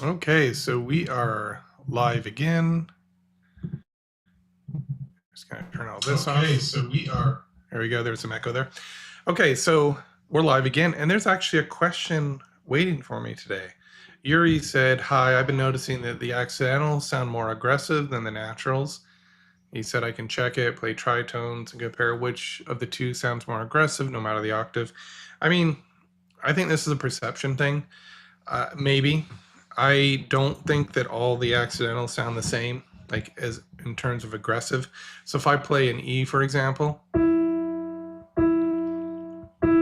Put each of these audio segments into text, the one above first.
Okay, so we are live again. Just gonna turn all this off. Okay, so we are. There we go. There's some echo there. Okay, so we're live again, and there's actually a question waiting for me today. Yuri said, "Hi, I've been noticing that the accidentals sound more aggressive than the naturals." He said I can check it, play tritones, and compare which of the two sounds more aggressive, no matter the octave. I mean, I think this is a perception thing. Maybe. I don't think that all the accidentals sound the same, like as in terms of aggressive. So if I play an E, for example,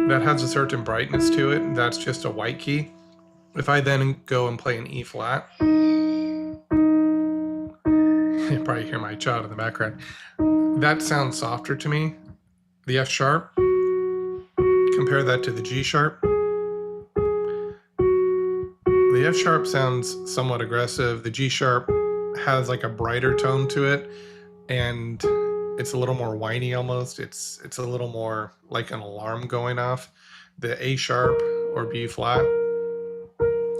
that has a certain brightness to it. That's just a white key. If I then go and play an E flat, you probably hear my child in the background. That sounds softer to me. The F sharp, compare that to the G sharp. The F sharp sounds somewhat aggressive. The G sharp has like a brighter tone to it, and it's a little more whiny almost. It's a little more like an alarm going off. The A sharp or B flat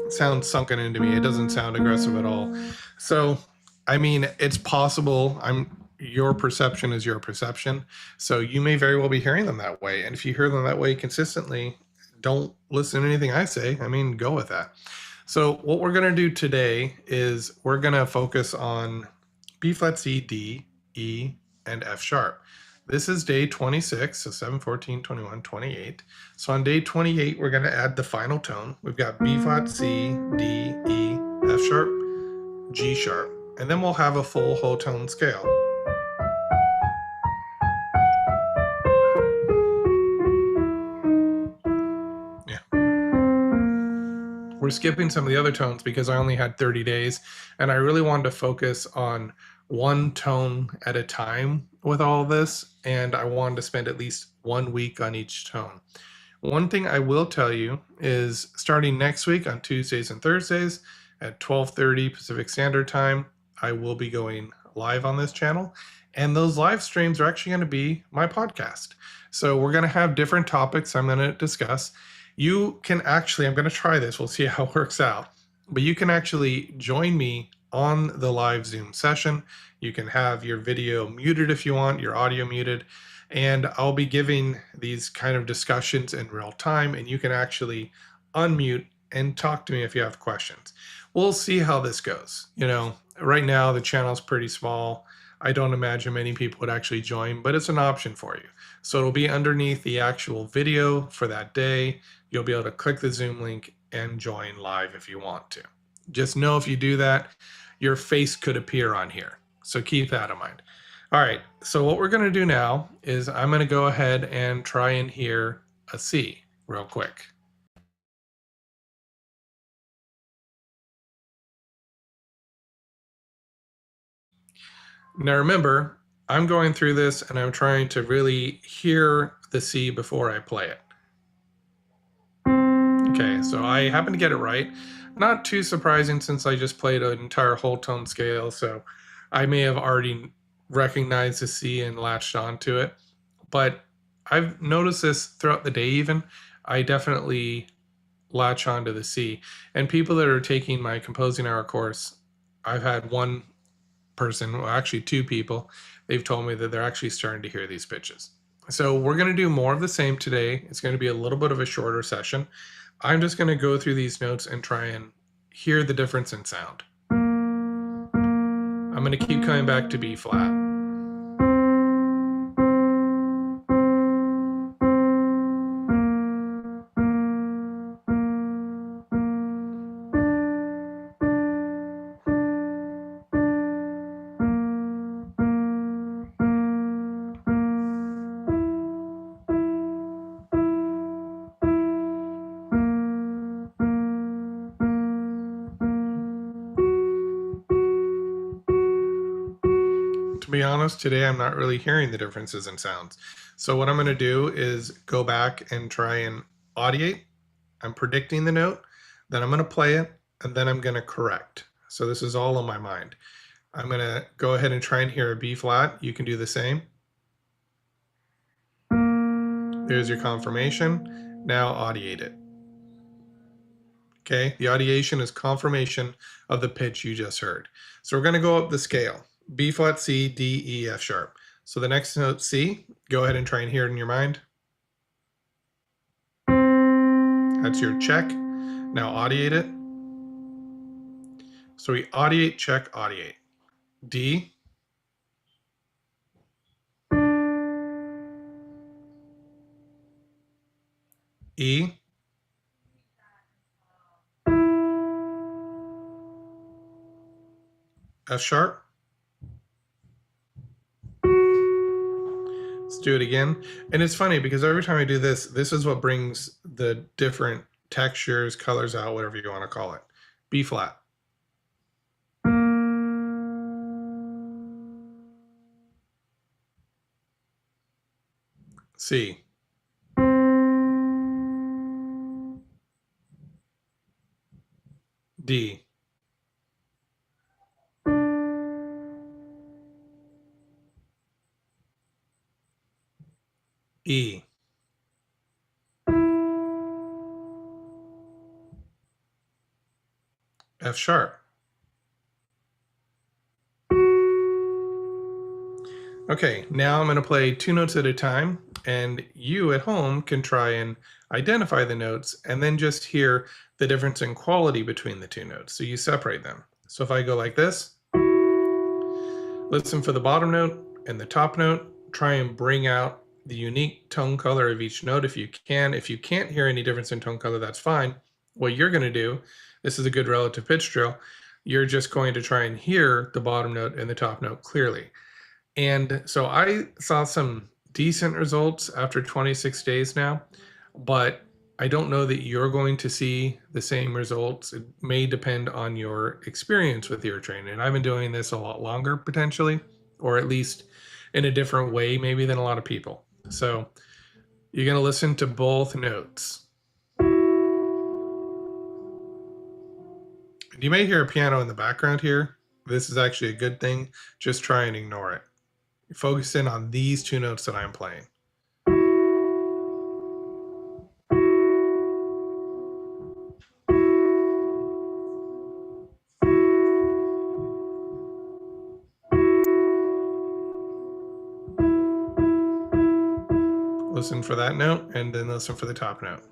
sounds sunken into me. It doesn't sound aggressive at all. So, I mean, it's possible. Your perception is your perception. So you may very well be hearing them that way. And if you hear them that way consistently, don't listen to anything I say. I mean, go with that. So what we're going to do today is we're going to focus on B flat, C, D, E, and F sharp. This is day 26, so 7, 14, 21, 28. So on day 28, we're going to add the final tone. We've got B flat, C, D, E, F sharp, G sharp, and then we'll have a full whole tone scale. We're skipping some of the other tones because I only had 30 days and I really wanted to focus on one tone at a time with all this, and I wanted to spend at least 1 week on each tone. One thing I will tell you is starting next week on Tuesdays and Thursdays at 12:30 Pacific Standard Time, I will be going live on this channel, and those live streams are actually going to be my podcast. So we're going to have different topics I'm going to discuss. You can actually, I'm going to try this, we'll see how it works out, but you can actually join me on the live Zoom session. You can have your video muted if you want, your audio muted, and I'll be giving these kind of discussions in real time, and you can actually unmute and talk to me if you have questions. We'll see how this goes. You know, right now the channel's pretty small. I don't imagine many people would actually join, but it's an option for you. So it'll be underneath the actual video for that day. You'll be able to click the Zoom link and join live if you want to. Just know if you do that, your face could appear on here. So keep that in mind. All right, so what we're going to do now is I'm going to go ahead and try and hear a C real quick. Now remember, I'm going through this and I'm trying to really hear the C before I play it. Okay, so I happen to get it right. Not too surprising since I just played an entire whole tone scale, so I may have already recognized the C and latched onto it. But I've noticed this throughout the day even. I definitely latch onto the C. And people that are taking my composing hour course, I've had one person, well, actually two people, they've told me that they're actually starting to hear these pitches. So we're going to do more of the same today. It's going to be a little bit of a shorter session. I'm just going to go through these notes and try and hear the difference in sound. I'm going to keep coming back to B flat. To be honest, today I'm not really hearing the differences in sounds. So what I'm going to do is go back and try and audiate. I'm predicting the note, then I'm going to play it, and then I'm going to correct. So this is all on my mind. I'm going to go ahead and try and hear a B flat. You can do the same. There's your confirmation. Now audiate it. Okay, the audiation is confirmation of the pitch you just heard. So we're going to go up the scale: B flat, C, D, E, F sharp. So the next note, C, go ahead and try and hear it in your mind. That's your check. Now audiate it. So we audiate, check, audiate. D, E, F sharp. Let's do it again. And it's funny because every time I do this, this is what brings the different textures, colors out, whatever you want to call it. B flat. C. D. E. F sharp. Okay, now I'm going to play two notes at a time, and you at home can try and identify the notes and then just hear the difference in quality between the two notes. So you separate them. So if I go like this, listen for the bottom note and the top note, try and bring out the unique tone color of each note if you can. If you can't hear any difference in tone color, that's fine. What you're going to do, this is a good relative pitch drill, you're just going to try and hear the bottom note and the top note clearly. And so I saw some decent results after 26 days now, but I don't know that you're going to see the same results. It may depend on your experience with ear training. And I've been doing this a lot longer potentially, or at least in a different way maybe than a lot of people. So you're going to listen to both notes. You may hear a piano in the background here. This is actually a good thing. Just try and ignore it. Focus in on these two notes that I'm playing. Listen for that note, and then listen for the top note.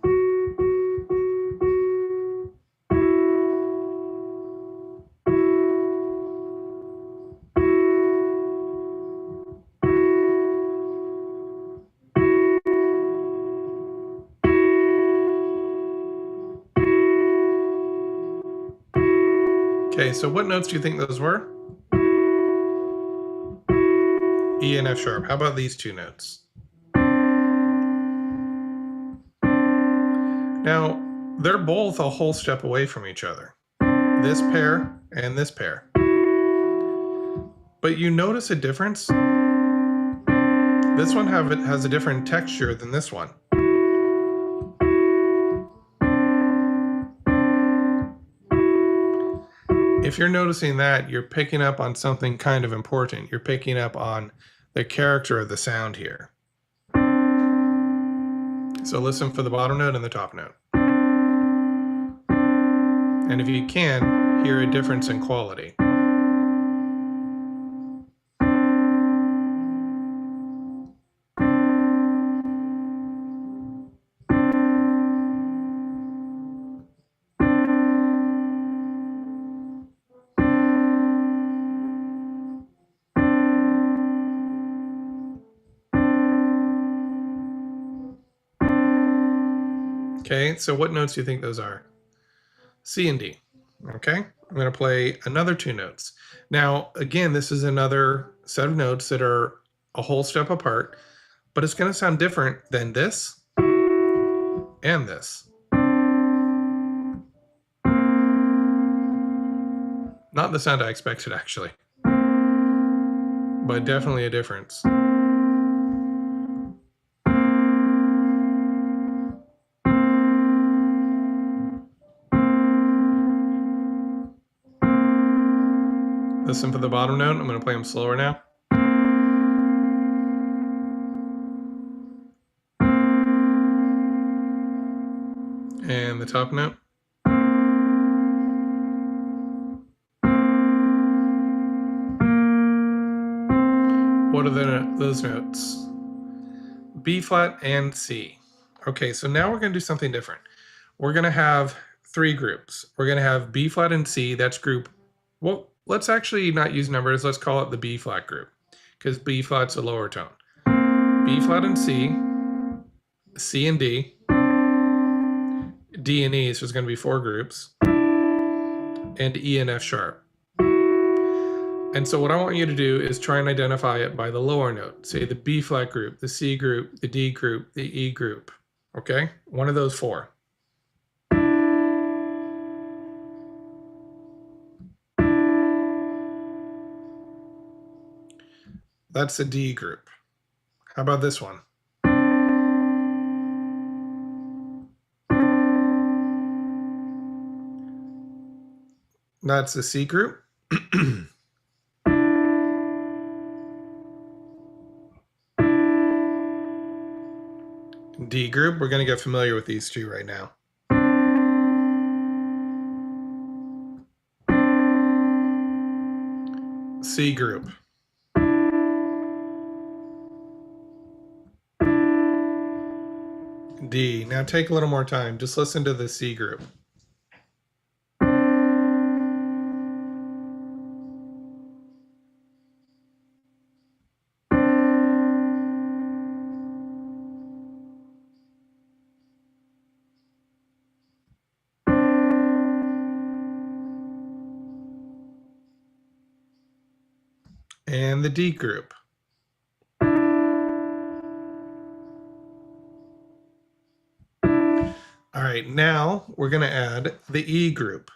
Okay, so what notes do you think those were? E and F sharp. How about these two notes? Now, they're both a whole step away from each other. This pair and this pair. But you notice a difference? This one has a different texture than this one. If you're noticing that, you're picking up on something kind of important. You're picking up on the character of the sound here. So listen for the bottom note and the top note. And if you can, hear a difference in quality. Okay, so what notes do you think those are? C and D. Okay, I'm going to play another two notes. Now, again, this is another set of notes that are a whole step apart, but it's going to sound different than this and this. Not the sound I expected, actually, but definitely a difference. Listen for the bottom note. I'm going to play them slower now. And the top note. What are those notes? B flat and C. Okay, so now we're going to do something different. We're going to have three groups. We're going to have B flat and C. That's group. Well, let's actually not use numbers. Let's call it the B flat group because B flat's a lower tone. B flat and C, C and D, D and E, so it's going to be four groups, and E and F sharp. And so what I want you to do is try and identify it by the lower note. Say the B flat group, the C group, the D group, the E group. Okay? One of those four. That's the D group. How about this one? That's the C group. D group, we're going to get familiar with these two right now. C group. D. Now take a little more time. Just listen to the C group. And the D group. All right, now we're going to add the E group.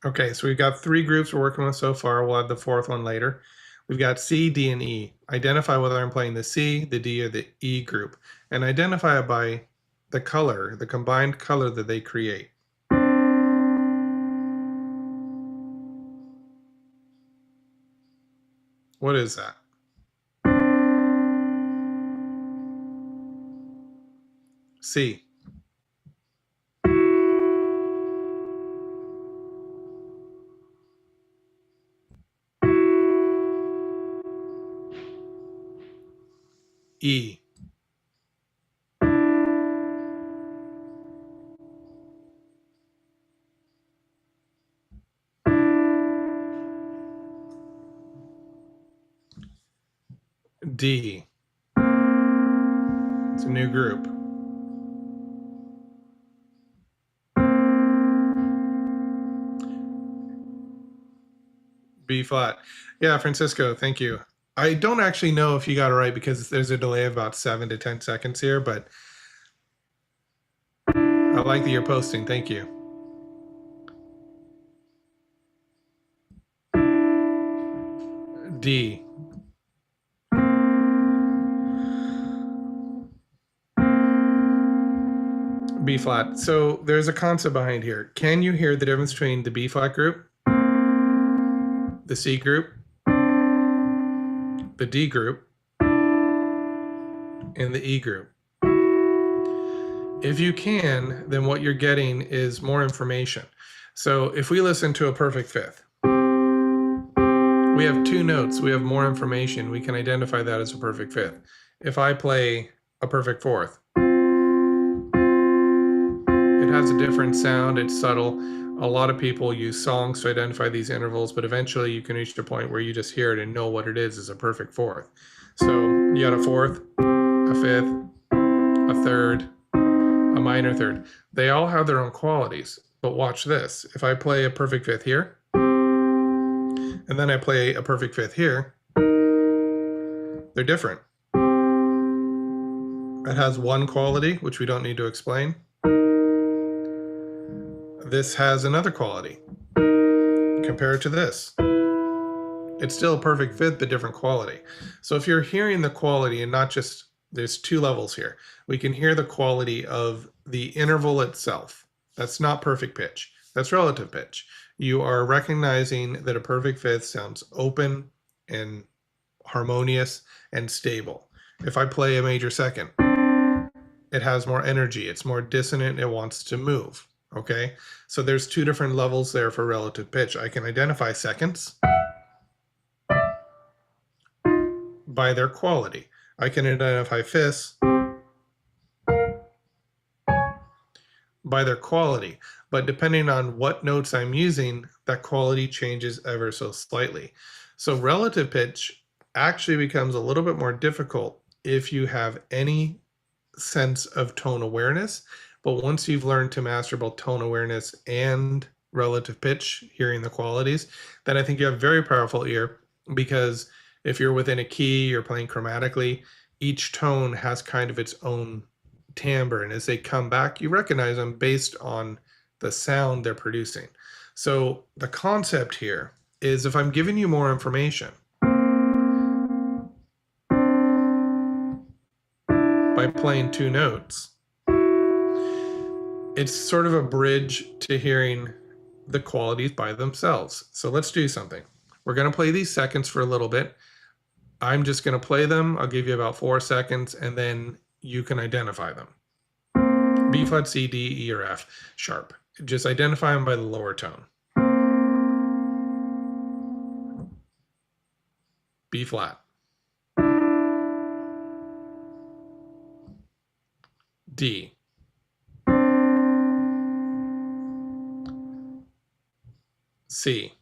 Okay, so we've got three groups we're working with so far. We'll add the fourth one later. We've got C, D, and E. Identify whether I'm playing the C, the D, or the E group, and identify it by the color, the combined color that they create. What is that? C. E. D. It's a new group. B flat. Yeah, Francisco, thank you. I don't actually know if you got it right because there's a delay of about 7 to 10 seconds here, but I like that you're posting. Thank you. D. B flat. So there's a concept behind here. Can you hear the difference between the B flat group, the C group, the D group, and the E group? If you can, then what you're getting is more information. So if we listen to a perfect fifth, we have two notes, we have more information, we can identify that as a perfect fifth. If I play a perfect fourth, it has a different sound, it's subtle. A lot of people use songs to identify these intervals, but eventually you can reach a point where you just hear it and know what it is a perfect fourth. So you got a fourth, a fifth, a third, a minor third. They all have their own qualities, but watch this. If I play a perfect fifth here, and then I play a perfect fifth here, they're different. It has one quality, which we don't need to explain. This has another quality. Compare it to this. It's still a perfect fifth, but different quality. So if you're hearing the quality and not just, there's two levels here. We can hear the quality of the interval itself. That's not perfect pitch. That's relative pitch. You are recognizing that a perfect fifth sounds open and harmonious and stable. If I play a major second, it has more energy, it's more dissonant, it wants to move. Okay, so there's two different levels there for relative pitch. I can identify seconds by their quality. I can identify fifths by their quality, but depending on what notes I'm using, that quality changes ever so slightly. So relative pitch actually becomes a little bit more difficult if you have any sense of tone awareness. But once you've learned to master both tone awareness and relative pitch, hearing the qualities, then I think you have a very powerful ear, because if you're within a key, you're playing chromatically, each tone has kind of its own timbre, and as they come back, you recognize them based on the sound they're producing. So the concept here is, if I'm giving you more information by playing two notes, it's sort of a bridge to hearing the qualities by themselves. So let's do something. We're going to play these seconds for a little bit. I'm just going to play them. I'll give you about 4 seconds, and then you can identify them. B flat, C, D, E, or F sharp. Just identify them by the lower tone. B flat. D. C.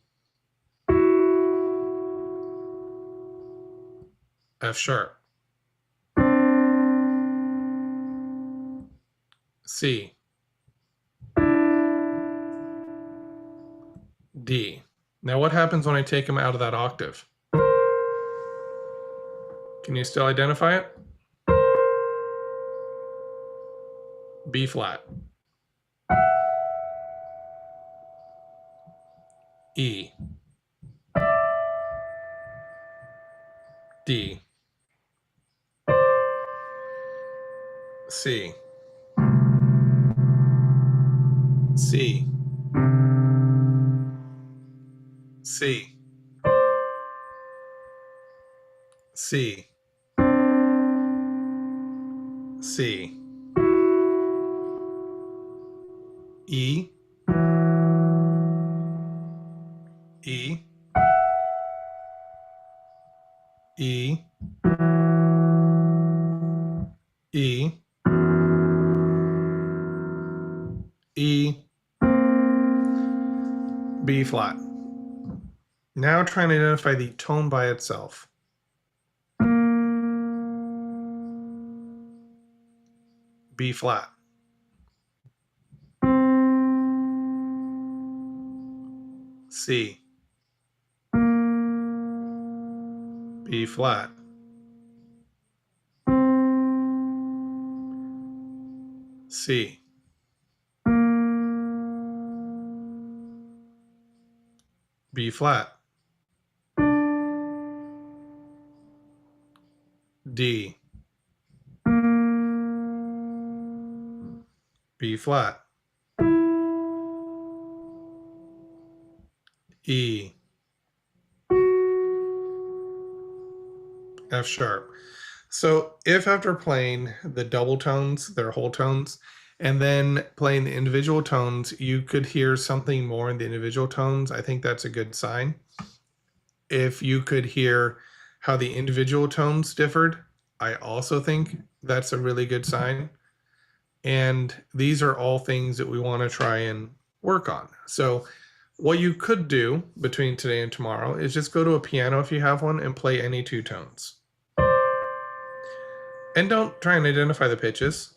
F sharp. C. D. Now what happens when I take them out of that octave? Can you still identify it? B flat. E. D. C. C. C. C. C. E. E. E. E. E. B flat. Now trying to identify the tone by itself. B flat. C. B flat. C. B flat. D. B flat. E. F sharp. So if after playing the double tones, their whole tones, and then playing the individual tones, you could hear something more in the individual tones, I think that's a good sign. If you could hear how the individual tones differed, I also think that's a really good sign. And these are all things that we want to try and work on. So what you could do between today and tomorrow is just go to a piano if you have one and play any two tones. And don't try and identify the pitches.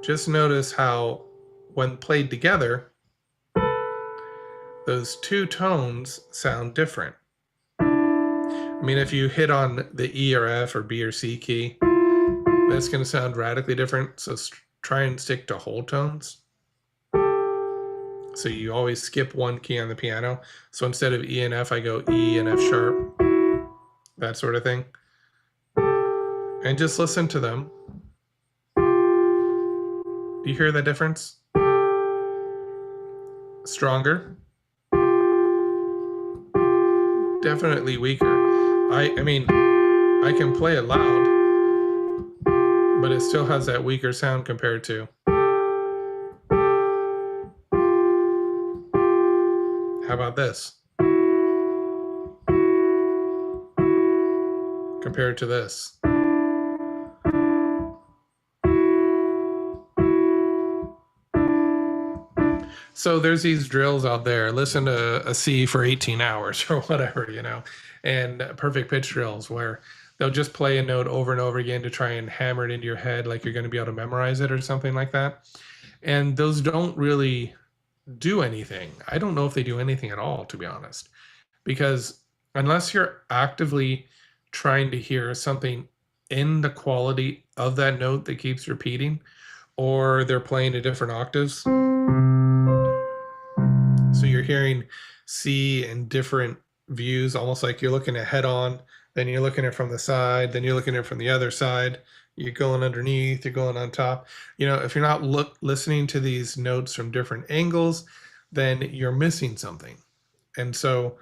Just notice how, when played together, those two tones sound different. I mean, if you hit on the E or F or B or C key, that's going to sound radically different. So try and stick to whole tones. So you always skip one key on the piano. So instead of E and F, I go E and F sharp, that sort of thing. And just listen to them. Do you hear the difference? Stronger, definitely weaker. I mean, I can play it loud, but it still has that weaker sound compared to. How about this? Compared to this. So there's these drills out there. Listen to a C for 18 hours or whatever, you know, and perfect pitch drills where they'll just play a note over and over again to try and hammer it into your head like you're going to be able to memorize it or something like that. And those don't really do anything. I don't know if they do anything at all, to be honest, because unless you're actively trying to hear something in the quality of that note that keeps repeating, or they're playing at different octaves. So you're hearing C in different views, almost like you're looking at head on, then you're looking at it from the side, then you're looking at it from the other side. You're going underneath, you're going on top. You know, if you're not listening to these notes from different angles, then you're missing something. And so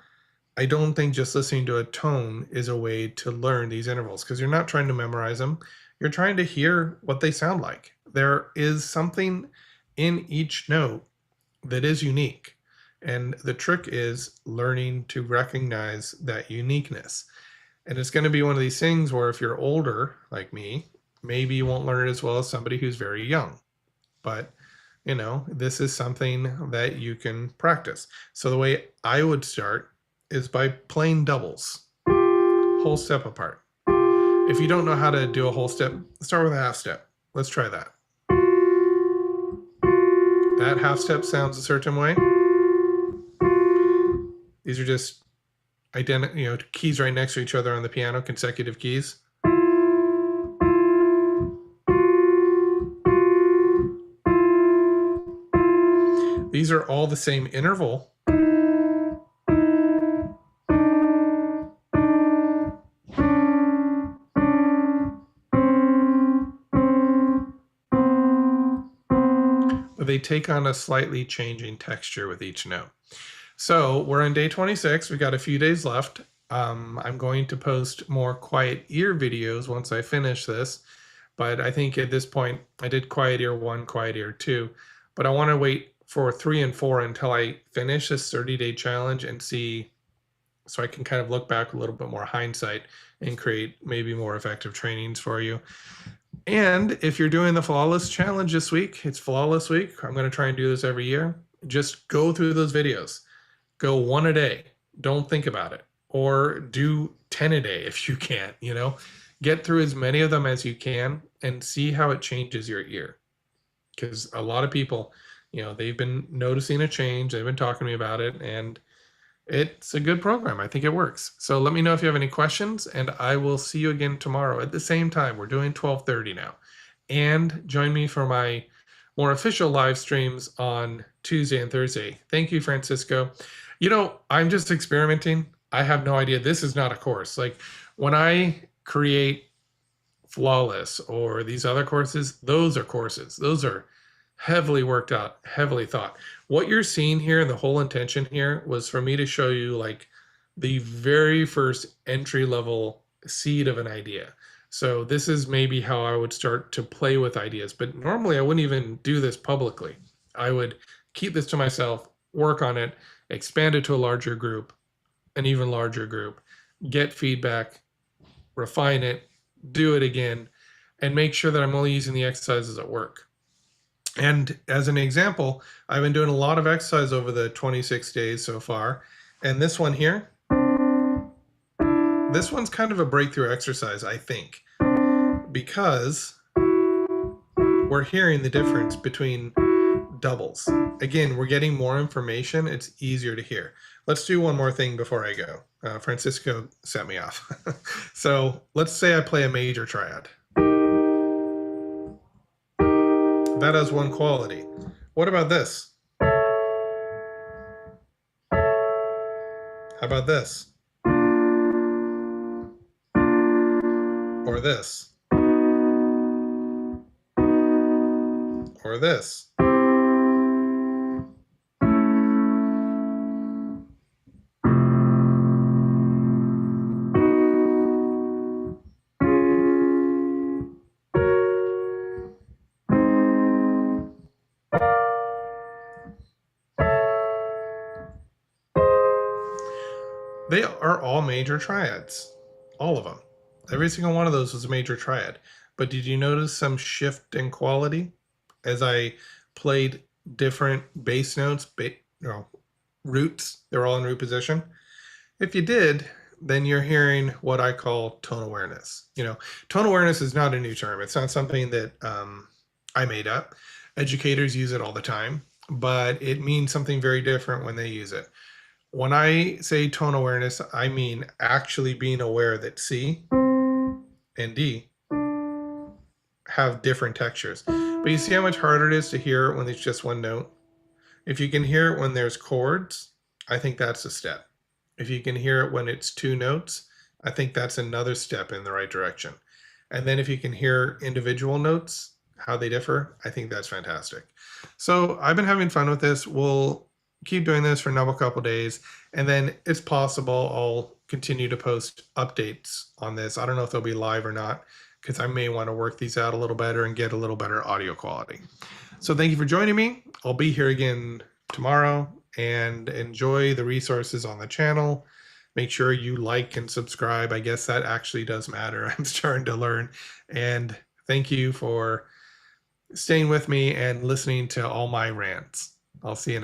I don't think just listening to a tone is a way to learn these intervals because you're not trying to memorize them. You're trying to hear what they sound like. There is something in each note that is unique. And the trick is learning to recognize that uniqueness. And it's going to be one of these things where if you're older, like me, maybe you won't learn it as well as somebody who's very young. But, you know, this is something that you can practice. So the way I would start is by playing doubles, whole step apart. If you don't know how to do a whole step, start with a half step. Let's try that. That half step sounds a certain way. These are just keys right next to each other on the piano, consecutive keys. These are all the same interval. But they take on a slightly changing texture with each note. So we're on day 26. We got a few days left. I'm going to post more quiet ear videos once I finish this. But I think at this point, I did quiet ear 1, quiet ear 2. But I want to wait for 3 and 4 until I finish this 30-day challenge and see, so I can kind of look back with a little bit more hindsight and create maybe more effective trainings for you. And if you're doing the Flawless Challenge this week, it's Flawless Week. I'm going to try and do this every year. Just go through those videos. Go 1 a day. Don't think about it. Or do 10 a day if you can, you know. Get through as many of them as you can and see how it changes your ear. Because a lot of people, you know, they've been noticing a change. They've been talking to me about it, and it's a good program. I think it works. So let me know if you have any questions, and I will see you again tomorrow at the same time. We're doing 12:30 now. And join me for my more official live streams on Tuesday and Thursday. Thank you, Francisco. You know, I'm just experimenting. I have no idea. This is not a course. Like when I create Flawless or these other courses, those are courses. Those are heavily worked out, heavily thought. What you're seeing here, the whole intention here was for me to show you like the very first entry level seed of an idea. So this is maybe how I would start to play with ideas, but normally I wouldn't even do this publicly. I would keep this to myself, work on it, expand it to a larger group, an even larger group, get feedback, refine it, do it again, and make sure that I'm only using the exercises at work. And as an example, I've been doing a lot of exercise over the 26 days so far. And this one here, this one's kind of a breakthrough exercise, I think, because we're hearing the difference between doubles. Again, we're getting more information. It's easier to hear. Let's do one more thing before I go. Francisco set me off. So let's say I play a major triad. That has one quality. What about this? How about this? Or this? Or this? They are all major triads. All of them. Every single one of those was a major triad. But did you notice some shift in quality as I played different bass notes, roots? They're all in root position. If you did, then you're hearing what I call tone awareness. Tone awareness is not a new term. It's not something that I made up. Educators use it all the time, but it means something very different when they use it. When I say tone awareness, I mean actually being aware that C and D have different textures. But you see how much harder it is to hear it when it's just one note? If you can hear it when there's chords, I think that's a step. If you can hear it when it's two notes, I think that's another step in the right direction. And then if you can hear individual notes, how they differ, I think that's fantastic. So I've been having fun with this. We'll keep doing this for another couple days, and then it's possible I'll continue to post updates on this. I don't know if they'll be live or not, because I may want to work these out a little better and get a little better audio quality. So thank you for joining me. I'll be here again tomorrow, and enjoy the resources on the channel. Make sure you like and subscribe. I guess that actually does matter. I'm starting to learn. And thank you for staying with me and listening to all my rants. I'll see you next